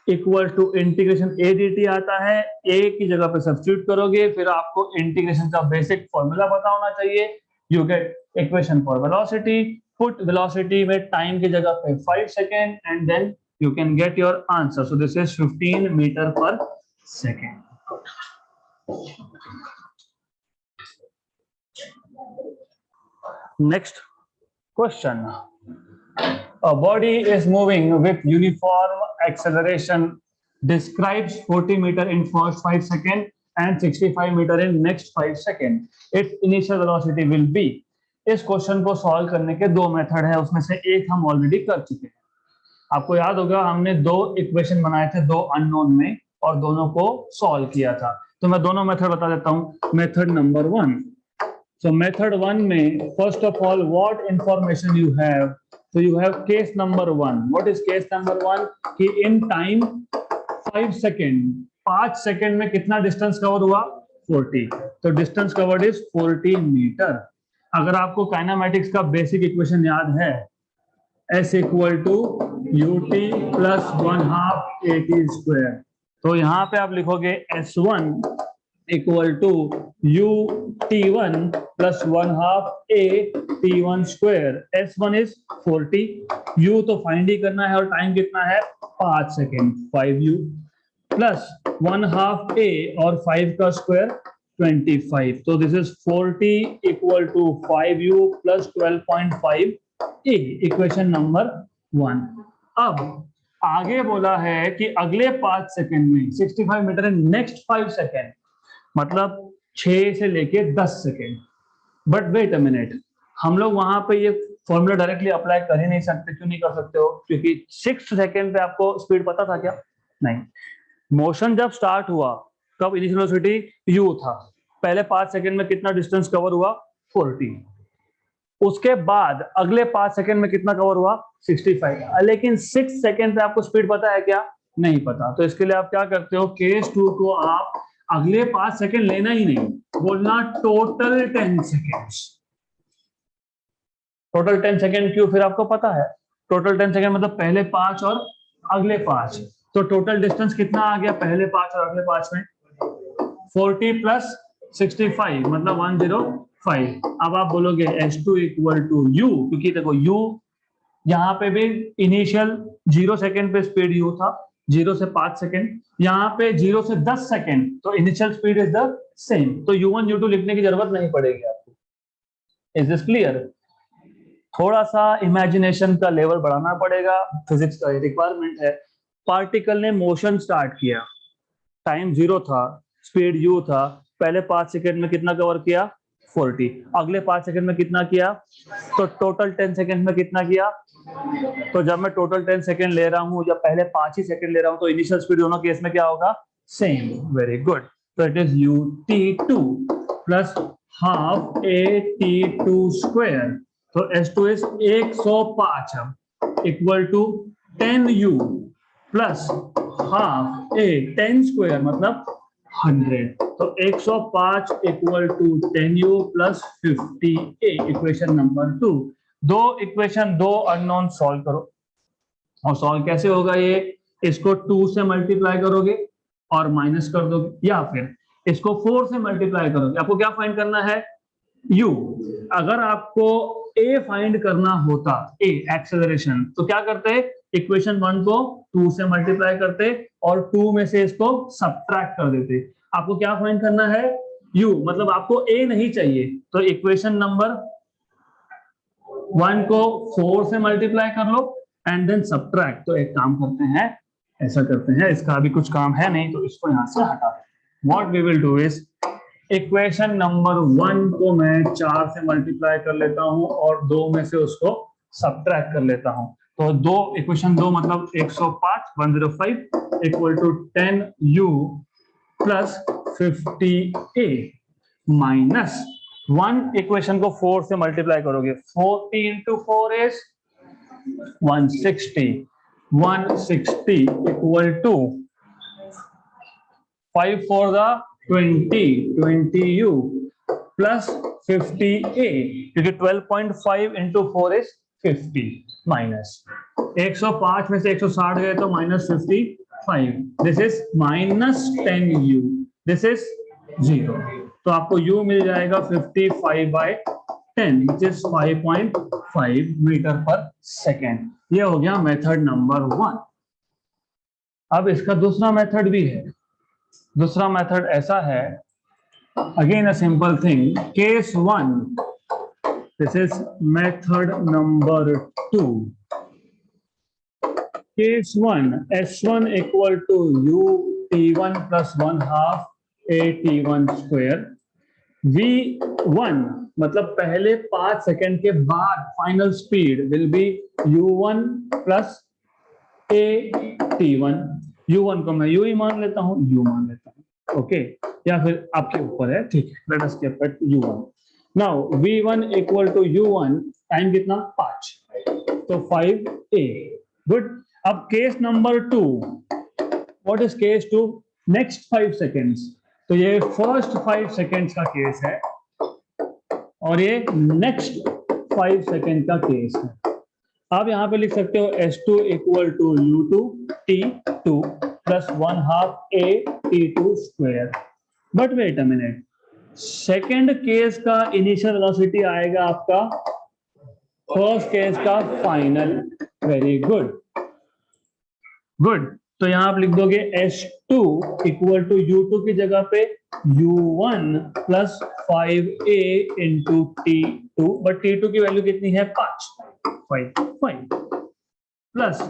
equal to integration a dt आता है, a की जगह पे सब्स्टिट्यूट करोगे, फिर आपको इंटीग्रेशन का बेसिक फॉर्मूला पता होना चाहिए। You get equation for velocity, put velocity में टाइम की जगह पे 5 second, and then you can get your answer. So this is 15 meter per second. Next question. A body is moving with uniform acceleration, describes 40 meter in first 5 seconds and 65 meter in next 5 seconds. Its initial velocity will be. इस question को solve करने के दो method है, उसमें से एक हम ऑलरेडी कर चुके हैं। आपको याद होगा हमने दो इक्वेशन बनाए थे दो अननोन में, और दोनों को सॉल्व किया था। तो मैं दोनों मेथड बता देता हूं। मेथड नंबर 1, सो मेथड 1 में first of all what information you have, so you have case number 1. What is case number 1? कि in time 5 second 5 सेकेंड में कितना डिस्टेंस कवर हुआ? 40। तो डिस्टेंस कवर्ड इज 40 मीटर। अगर आपको काइनेमेटिक्स का बेसिक इक्वेशन याद है, S equal to ut plus 1/2 at square, तो यहाँ पे आप लिखोगे S1 equal to ut1 plus 1/2 at1 square. S1 is 40, u तो फाइंड ही करना है और टाइम कितना है? 5 सेकेंड, 5u प्लस 1/2 a और 5 का स्क्वायर 25। तो this is 40 equal to 5u plus 12.5 a, equation number 1। अब आगे बोला है कि अगले 5 सेकेंड में 65 मीटर इन नेक्स्ट 5 सेकेंड, मतलब 6 से लेके 10 second. But wait a minute, हम लोग वहां पे ये फॉर्मूला डायरेक्टली अप्लाई कर ही नहीं सकते। क्यों नहीं कर सकते हो? क्योंकि 6 सेकेंड पे आपको स्पीड पता था क्या? नहीं। मोशन जब स्टार्ट हुआ, कब इनिशियल वेलोसिटी u था, पहले 5 सेकेंड में कितना डिस्टेंस कवर हुआ? 40। उसके बाद अगले 5 सेकेंड में कितना कवर हुआ? 65। लेकिन 6 सेकेंड पे आपको स्पीड पता है क्या? नहीं पता। तो इसके लिए आप क्या करते हो? केस 2 को आप अगले 5 सेकेंड लेना ही नहीं, बोलना टोटल 10 सेकेंड्स। टोटल 10 सेकेंड क्यों? फिर आपको पता है टोटल 10 सेकेंड मतलब पहले 5 और अगले 5। तो टोटल डिस्टेंस कितना आ गया पहले 5 और अगले 5 में? 40 प्लस 65 मतलब 105। अब आप बोलोगे S2 इक्वल टू u, क्योंकि देखो u यहाँ पे भी इनिशियल 0 सेकेंड पे स्पीड u था, 0 से 5 सेकेंड, यहाँ पे 0 से 10 सेकेंड, तो initial speed is the same. तो u1 u2 लिखने की जरूरत नहीं पड़ेगी आपको। Is this clear? थोड़ा सा इमेजिनेशन का लेवल बढ़ाना पड़ेगा, फिजिक्स का रिक्वायरमेंट है। पार्टिकल ने मोशन स्टार्ट किया, टाइम 0 था, स्पीड u था, पहले 5 सेकेंड में कितना कवर किया? 40। अगले 5 सेकेंड में कितना किया? तो टोटल 10 सेकेंड में कितना किया? तो जब मैं टोटल 10 सेकेंड ले रहा हूं या पहले 5 ही सेकेंड ले रहा हूं, तो इनिशियल स्पीड दोनों केस में क्या होगा? सेम। Very good. तो it is ut2 plus half at2 square. तो S2 is 105 equal to 10u plus half a 10 square मतलब 100। तो 105 equal to 10u plus 50a, equation number 2। दो इक्वेशन, दो अननोन सॉल्व करो। और सॉल्व कैसे होगा ये? इसको 2 से मल्टीप्लाई करोगे और माइनस कर दोगे, या फिर इसको 4 से मल्टीप्लाई करोगे। आपको क्या फाइंड करना है? u। अगर आपको a फाइंड करना होता, a एक्सेलरेशन, तो क्या करते? इक्वेशन 1 को 2 से मल्टीप्लाई करते और 2 में से इसको सब्ट्रैक्ट कर देते। आपको क्या फाइंड करना है? u, मतलब आपको a नहीं चाहिए, तो इक्वेशन नंबर 1 को 4 से मल्टीप्लाई कर लो एंड देन सब्ट्रैक्ट। तो एक काम करते हैं, ऐसा करते हैं, इसका अभी कुछ काम है नहीं तो इसको यहां से हटा दें। What we will do is, equation number 1 को मैं 4 से मल्टीप्लाई कर लेता हूं और 2 में से उसको सब्ट्रैक्ट कर लेता हूं। तो दो इक्वेशन 2 मतलब 105 105 equal to 10u plus 50a minus 1 equation को 4 से मल्टीप्लाई करोगे, 40 into 4 is 160, 160 equal to 5 for the 20u plus 50a, क्योंकि 12.5 इंटू 4 इज 50 माइनस 105 में से 160 गए तो minus 55। This is minus 10u, this is 0। तो आपको u मिल जाएगा 55/10 विच इज 5.5 मीटर पर सेकेंड। ये हो गया मेथड नंबर 1। अब इसका दूसरा मेथड भी है। दूसरा मेथड ऐसा है, again a simple thing, case 1, this is method number 2। Case 1, S1 equal to ut1 plus 1/2 at1 square. v1 मतलब पहले 5 सेकेंड के बाद final speed will be u1 plus at1। u1 को मैं u ही मान लेता हूं, u मान लेता हूं, ओके, या फिर आपके ऊपर है, ठीक है। Let us keep it u1। Now v1 equal to u1, time कितना? 5, तो 5a। गुड। अब case number 2, what is case 2? Next 5 seconds, तो ये फर्स्ट 5 सेकेंड्स का केस है और ये नेक्स्ट 5 सेकेंड का केस है। आप यहां पे लिख सकते हो S2 equal to U2 T2 plus 1/2 A T2 square. But wait a minute, second case का इनिशियल वेलोसिटी आएगा आपका फर्स्ट केस का फाइनल। Very good good. तो यहां आप लिख दोगे S2 इक्वल टू U2 की जगह पे U1 plus 5A into T2, but T2 की वैल्यू कितनी है 5 प्लस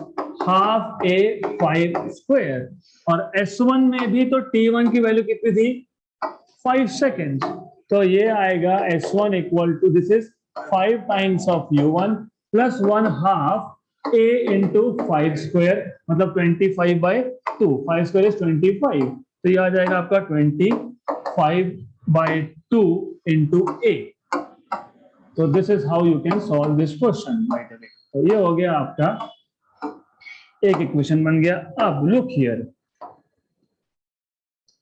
हाफ A 5 स्क्वायर, और S1 में भी तो T1 की वैल्यू कितनी थी 5 सेकेंड, तो ये आएगा S1 equal to this is 5 times of U1 plus 1/2 A into 5 square, मतलब 25/2, 5 स्क्वायर इज 25, तो ये आ जाएगा आपका 25/2 इंटू A। तो this is how you can solve this question by the वे। तो ये हो गया आपका एक इक्वेशन बन गया। अब लुक हियर,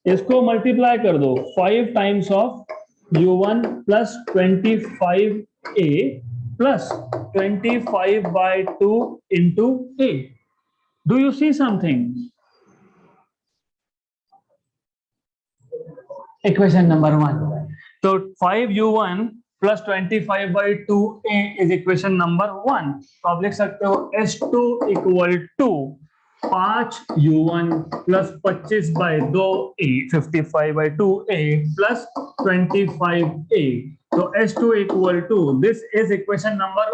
इसको मल्टीप्लाई कर दो 5 times of U1 plus 25A plus 25/2 into A। Do you see something? Equation number 1, तो 5U1 plus 25/2A is equation number 1। तो आप लिख सकते हो S2 equal to 5U1 plus 25/2A 55/2A plus 25A। तो S2 equal to this is equation number,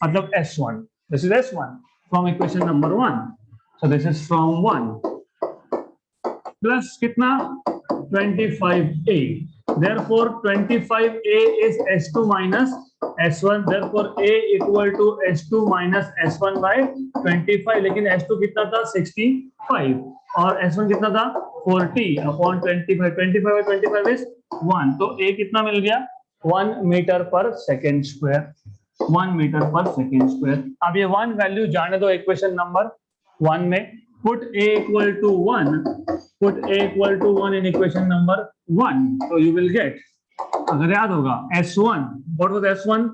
मतलब S1, this is S1 from equation number 1। So this is from 1 plus कितना 25A, therefore 25A is S2 minus S1, therefore A equal to S2 minus S1 by 25, लेकिन S2 कितना था 65 और S1 कितना था 40 upon 25, 25 और 25 is 1, तो A कितना मिल गया 1 मीटर पर सेकेंड स्क्वायर, 1 मीटर पर सेकेंड स्क्वायर। अब ये 1 वैल्यू जाने दो इक्वेशन नंबर 1 में, put A equal to 1, put A equal to 1 in equation number 1, so you will get, अगर याद होगा S1, what was S1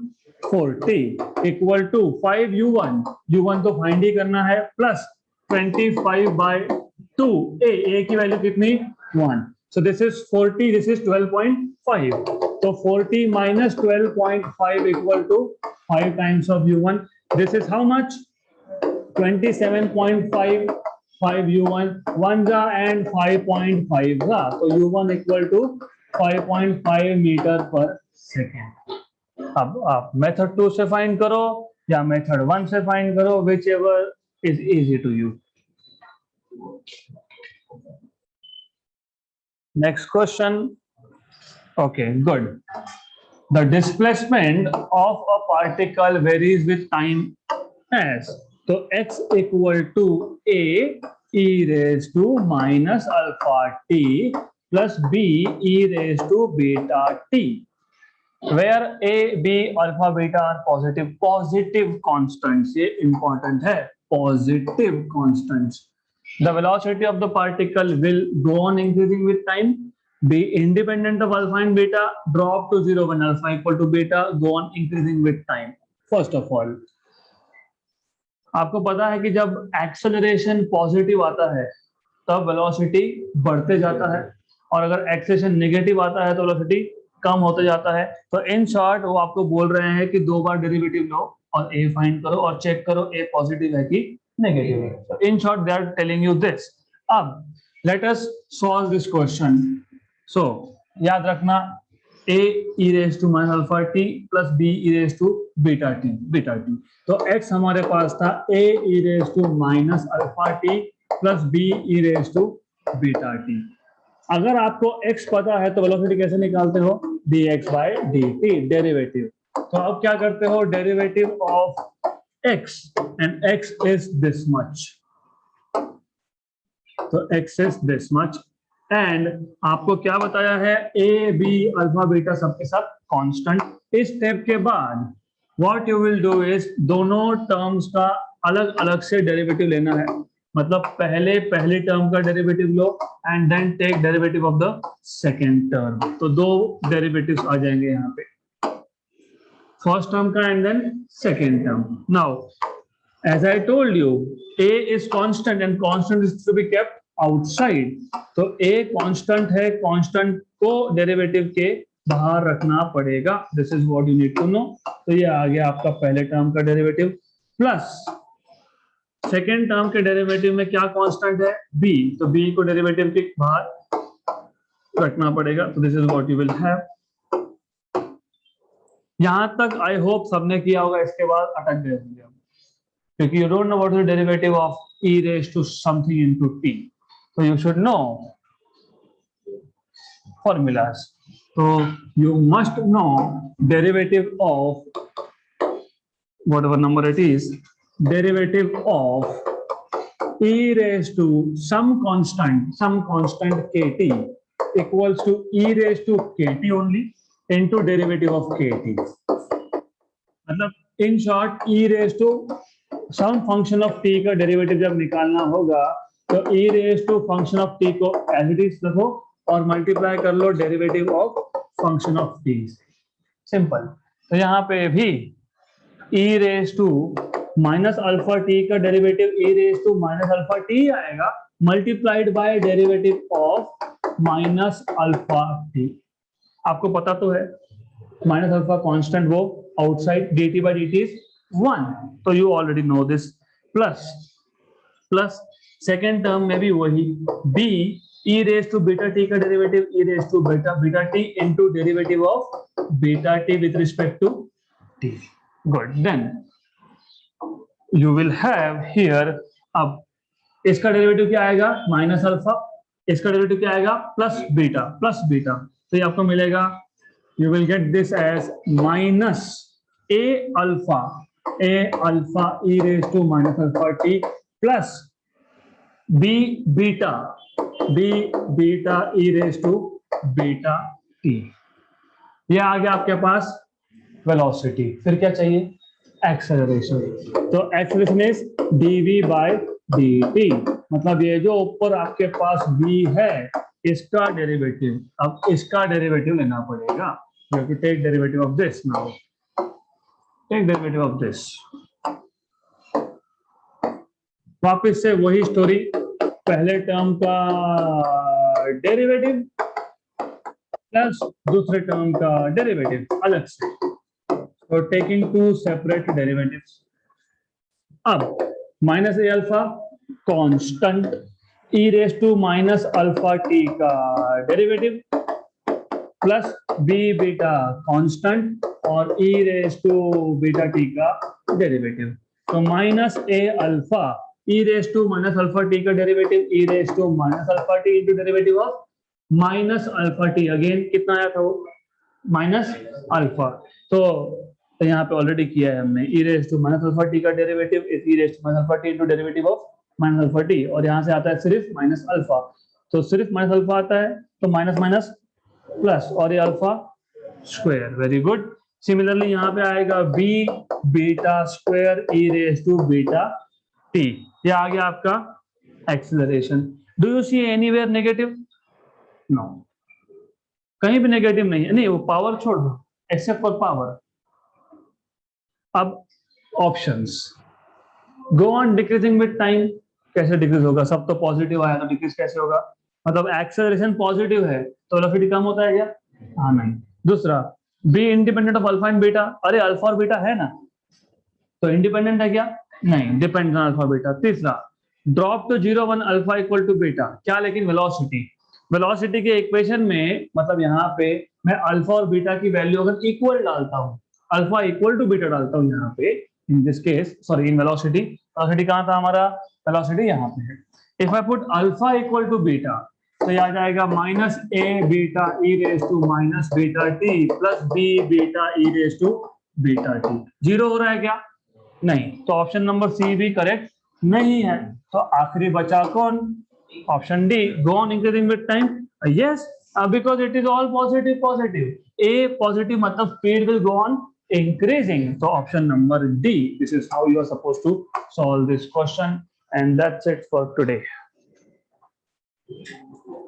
40 equal to 5U1, U1 तो फाइंड ही करना है, प्लस 25/2 A की वैल्यू कितनी 1, so this is 40, this is 12.5, तो 40 minus 12.5 equal to 5 times of U1, this is how much 27.5 5U1 1 जा and 5.5 जा, तो U1 इक्वल टू 5.5 मीटर पर सेकेंड। अब आप मेथड 2 से फाइंड करो या मेथड 1 से फाइंड करो, whichever is easy to you. Next question. Okay good. The displacement of a particle varies with time as, तो x equal to a e raise to minus alpha t plus b e raise to beta t, where a b alpha beta are positive constants. ये important है, positive constants. The velocity of the particle will go on increasing with time, be independent of alpha and beta, drop to 0 when alpha equal to beta, go on increasing with time। First of all, आपको पता है कि जब acceleration positive आता है तब velocity बढ़ते जाता है, और अगर एक्सेलरेशन नेगेटिव आता है तो वेलोसिटी कम होते जाता है। तो इन शॉर्ट वो आपको बोल रहे हैं कि 2 बार डेरिवेटिव लो और a फाइंड करो और चेक करो a पॉजिटिव है कि नेगेटिव है। तो in short they are telling you this. अब let us solve this question. So याद रखना a e raised to minus alpha t plus b e raised to beta t। तो x हमारे पास था a e raised to minus alpha t plus b e raised to beta t। अगर आपको x पता है तो वेलोसिटी कैसे निकालते हो, dx by dt, डेरिवेटिव। तो अब क्या करते हो, derivative of x and x is this much, तो x is this much, and आपको क्या बताया है a b अल्फा बीटा सबके सब कांस्टेंट। इस स्टेप के बाद what you will do is दोनों टर्म्स का अलग अलग से डेरिवेटिव लेना है, मतलब पहली टर्म का डेरिवेटिव लो and then take derivative of the second term, तो दो डेरिवेटिव्स आ जाएंगे यहाँ पे, फर्स्ट टर्म का and then second term. Now as I told you, a is constant and constant is to be kept outside. तो a constant है, constant को डेरिवेटिव के बाहर रखना पड़ेगा. This is what you need to know. तो ये आ गया आपका पहले टर्म का डेरिवेटिव प्लस सेकेंड टर्म के डेरिवेटिव में क्या कांस्टेंट है, b. तो b को डेरिवेटिव के बाहर रखना पड़ेगा. तो this is what you will have. यहां तक आई होप सबने किया होगा, इसके बाद अटक गए होंगे क्योंकि you don't know what is the derivative of e raised to something into t. So you should know formulas. So you must know derivative of whatever number it is, derivative of e raised to some constant kt equals to e raised to kt only into derivative of kt. मतलब in short e raised to some function of t का derivative जब निकालना होगा तो e raise to function of t को as it is रखो और multiply कर लो derivative of function of t. Simple. तो यहाँ पे भी e raise to minus alpha t का derivative e raise to minus alpha t आएगा multiplied by derivative of minus alpha t. आपको पता तो है माइनस अल्फा कांस्टेंट, वो outside dt by dt is 1. तो you already know this. Plus second term में भी वही b e raise to beta t का derivative e raise to beta t into derivative of beta t with respect to t. Good. Then you will have here, अब इसका derivative क्या आएगा minus alpha, इसका derivative क्या आएगा plus beta. तो ये आपको मिलेगा, you will get this as minus a alpha e raised to minus alpha t plus b beta e raised to beta t. ये आ गया आपके पास वेलोसिटी. फिर क्या चाहिए, एक्सेलरेशन. तो acceleration is dv by dt. मतलब ये जो ऊपर आपके पास v है इसका डेरिवेटिव, अब इसका डेरिवेटिव लेना पड़ेगा. You have to take derivative of this now. Take derivative of this. वापस से वही स्टोरी, पहले टर्म का डेरिवेटिव प्लस दूसरे टर्म का डेरिवेटिव अलग से. So taking two separate derivatives. अब minus a alpha constant e raise to minus alpha t का derivative plus b beta constant और e raise to beta t का डेरिवेटिव. तो minus a alpha e raise to minus alpha t का derivative e raise to minus alpha t into derivative of minus alpha t. Again कितना आया था वो minus alpha. तो यहाँ पे ऑलरेडी किया है हमने, e raise to minus alpha t का derivative is e raise to minus alpha t into derivative of minus alpha t. और यहाँ से आता है सिर्फ माइनस अल्फा, तो सिर्फ माइनस अल्फा आता है तो माइनस माइनस प्लस और ये alpha square. Very good. Similarly यहाँ पे आएगा b beta square e raise to beta t. ये आ गया आपका acceleration. Do you see anywhere negative? No, कहीं भी नेगेटिव नहीं है. नहीं, वो पावर छोड़ दो, एक्सेप्ट फॉर पावर. अब options go on decreasing with time. कैसे डिक्रीज होगा, सब तो पॉजिटिव आया तो डिक्रीज कैसे होगा, मतलब एक्सेलरेशन पॉजिटिव है तो वेलोसिटी कम होता है क्या? हाँ नहीं. दूसरा be independent of alpha and beta. अरे अल्फा और बीटा है ना, तो इंडिपेंडेंट है क्या? नहीं, डिपेंड्स ऑन अल्फा बीटा. तीसरा drop to 0 1 alpha equal to beta. क्या लेकिन वेलोसिटी के इक्वेशन में, मतलब यहाँ पे मैं अल्फा और बीटा की वैल्यू अगर इक्वल डालता हूँ, अल्फा इक्वल टू बीटा डालता हूँ यहाँ पे, in this case sorry in velocity कहाँ था हमारा, वेलोसिटी यहाँ पे है. If I put alpha equal to beta तो ये आ जाएगा minus a beta e raise to minus beta t plus b beta e raise to beta t. 0 हो रहा है क्या? नहीं. तो ऑप्शन नंबर सी भी करेक्ट नहीं है. तो आखिरी बचा कौन? Option D, go on increasing with time. Yes, because it is all positive. A positive मतलब speed will go on increasing. So option number D. This is how you are supposed to solve this question. And that's it for today.